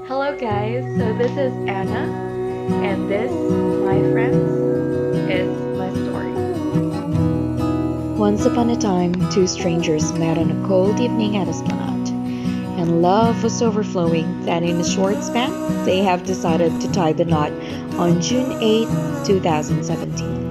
Hello guys, so this is Anna, and this, my friends, is my story. Once upon a time, two strangers met on a cold evening at Esplanade, and love was overflowing that in a short span, they have decided to tie the knot on June 8, 2017.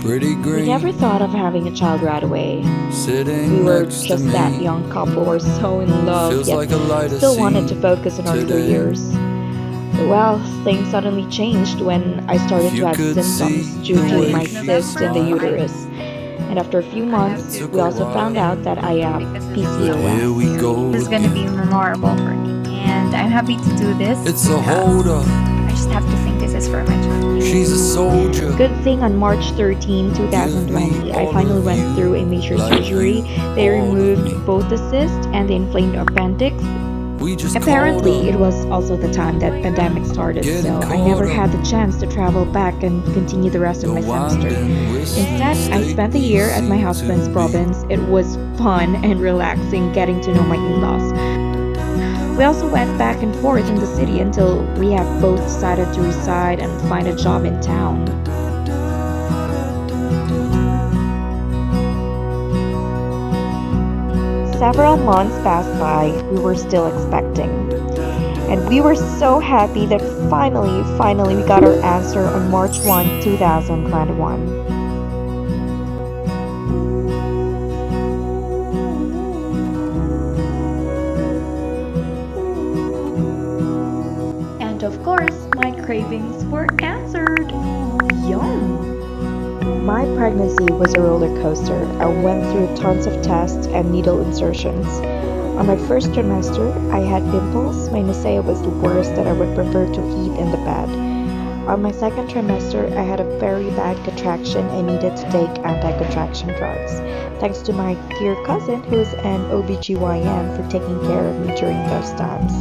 Pretty We green, never thought of having a child right away. sitting We were next to just me. that young couple, were so in love, Feels yet like a lighter still wanted to scene focus on our today. careers. Well, things suddenly changed when I started If you to have could symptoms see due the to way my she cyst in the smiled. uterus. And after a few months, Took we a also while. found out that I have Here PCOS. we go This is gonna be again. memorable for me, and I'm happy to do this. It's a because hold up. I just have to think this is for my child. She's a soldier. Good thing on March 13, 2020, I finally went through a major surgery. They removed both the cyst and the inflamed appendix. We just Apparently, it called was also the time that pandemic started, Getting so I caught never up. had the chance to travel back and continue the rest of my semester. Instead, I spent a year at my husband's province. It was fun and relaxing getting to know my in-laws. We also went back and forth in the city until we have both decided to reside and find a job in town. Several months passed by, we were still expecting. And we were so happy that finally we got our answer on March 1, 2021. And of course, my cravings were answered. Yum! My pregnancy was a roller coaster. I went through tons of tests and needle insertions. On my first trimester, I had pimples. My nausea was the worst that I would prefer to eat in the bed. On my second trimester, I had a very bad contraction and needed to take anti-contraction drugs. Thanks to my dear cousin, who is an OBGYN, for taking care of me during those times.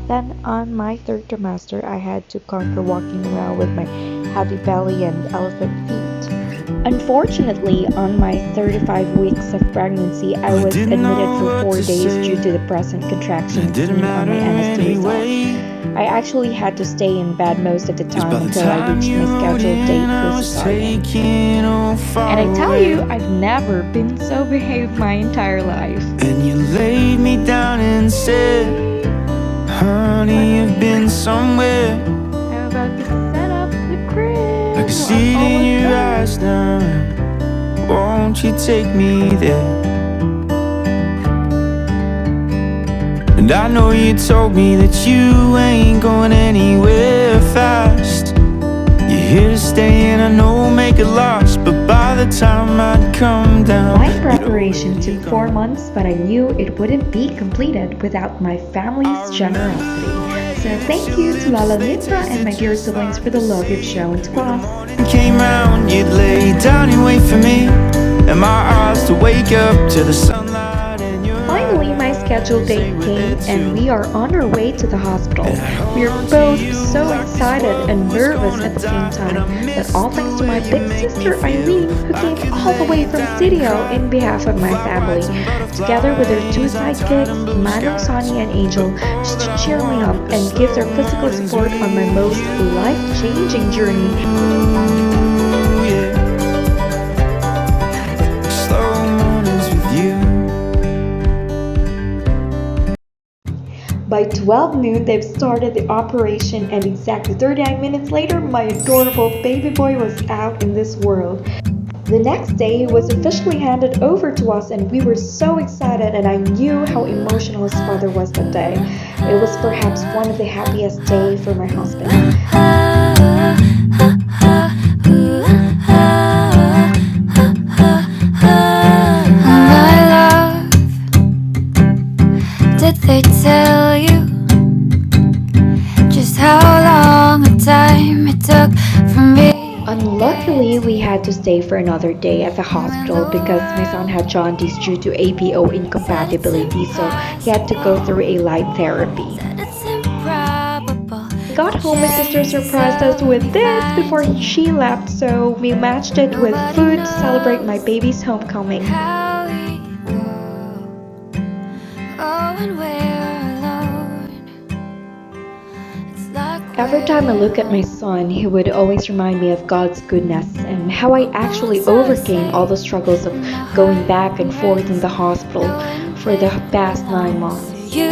Then, on my third trimester, I had to conquer walking around with my heavy belly and elephant feet. Unfortunately, on my 35 weeks of pregnancy, I was admitted for 4 days due to the present contractions seen on my NST results. I actually had to stay in bed most of the time until I reached my scheduled date for cesarean. And I tell you, I've never been so behaved my entire life. And you laid me down and said, honey, you've been somewhere. I'm about to set up the crib. I can see it in your eyes now. Won't you take me there? And I know you told me that you ain't going anywhere fast. You're here to stay and I know make it last. But by the time I'd come down, My preparation took 4 months, but I knew it wouldn't be completed without my family's generosity. So thank you to Lala Nitra and my dear siblings for the love you've shown to us. came round, you'd lay down and wait for me, and my eyes to wake up to the sunlight in your Finally, my scheduled date came and we are on our way to the hospital. We are both so excited and nervous at the same time, but all thanks to my big sister Eileen, who came all the way from CDO in behalf of my family, together with her two sidekicks, Manu, Sonny, and Angel, just to cheer me up and give their physical support on my most life-changing journey. Ooh, yeah. Slow mornings with you. By 12 noon, they've started the operation, and exactly 39 minutes later, my adorable baby boy was out in this world. The next day, he was officially handed over to us, and we were so excited, and I knew how emotional his father was that day. It was perhaps one of the happiest days for my husband. My love, did they tell you just how long a time it took from me? Unluckily, we had to stay for another day at the hospital because my son had jaundice due to APO incompatibility, so he had to go through a light therapy. It's improbable. got home, my sister surprised us with this before she left, so we matched it with food to celebrate my baby's homecoming. How we go, oh, when we're alone. It's like Every time I look at my son, he would always remind me of God's goodness and how I actually overcame all the struggles of going back and forth in the hospital for the past 9 months. you.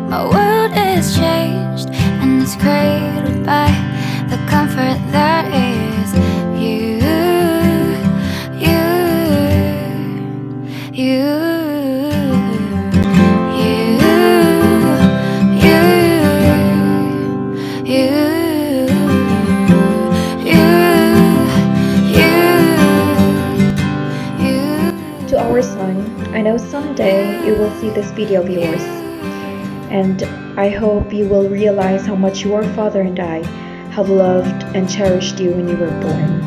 My world is changed and it's cradled by the comfort that is you, you, you, To our son, I know someday you will see this video of yours, and I hope you will realize how much your father and I have loved and cherished you when you were born.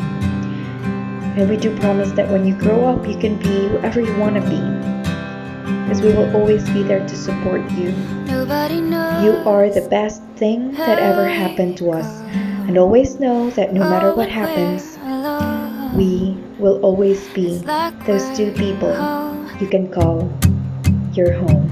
And we do promise that when you grow up, you can be whoever you want to be, because we will always be there to support you. Nobody knows. You are the best thing that ever happened to us, and always know that no matter what happens, we will always be those two people you can call your home.